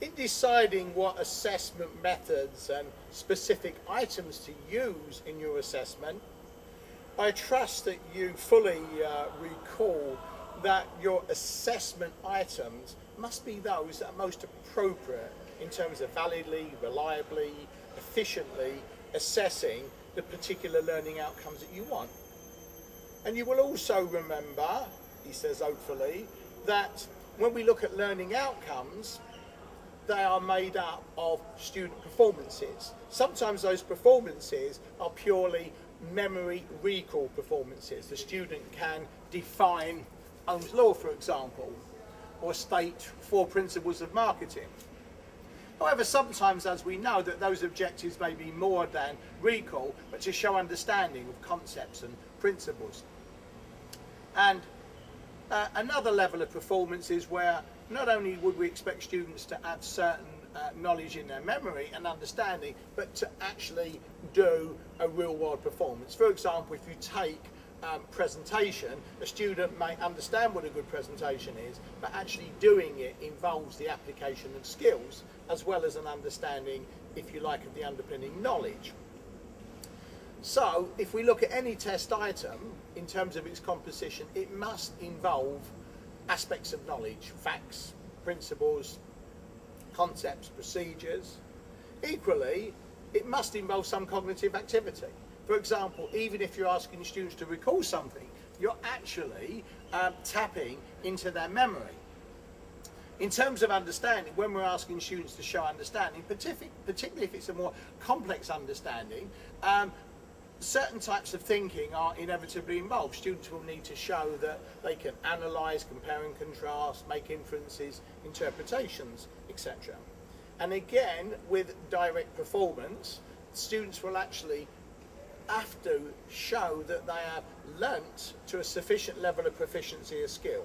In deciding what assessment methods and specific items to use in your assessment, I trust that you fully recall that your assessment items must be those that are most appropriate in terms of validly, reliably, efficiently assessing the particular learning outcomes that you want. And you will also remember, he says hopefully, that when we look at learning outcomes, they are made up of student performances. Sometimes those performances are purely memory recall performances. The student can define Ohm's law, for example, or state 4 principles of marketing. However, sometimes, as we know, that those objectives may be more than recall, but to show understanding of concepts and principles. And another level of performance is where not only would we expect students to add certain knowledge in their memory and understanding, but to actually do a real-world performance. For example, if you take presentation, a student may understand what a good presentation is, but actually doing it involves the application of skills as well as an understanding, if you like, of the underpinning knowledge. So if we look at any test item in terms of its composition, it must involve aspects of knowledge, facts, principles, concepts, procedures. Equally, it must involve some cognitive activity. For example, even if you're asking students to recall something, you're actually tapping into their memory. In terms of understanding, when we're asking students to show understanding, particularly if it's a more complex understanding, certain types of thinking are inevitably involved. Students will need to show that they can analyse, compare and contrast, make inferences, interpretations, etc. And again, with direct performance, students will actually have to show that they have learnt to a sufficient level of proficiency or skill.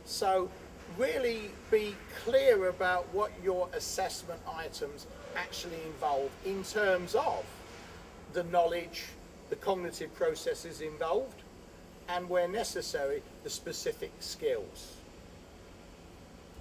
So really be clear about what your assessment items actually involve in terms of the knowledge, the cognitive processes involved, and where necessary, the specific skills.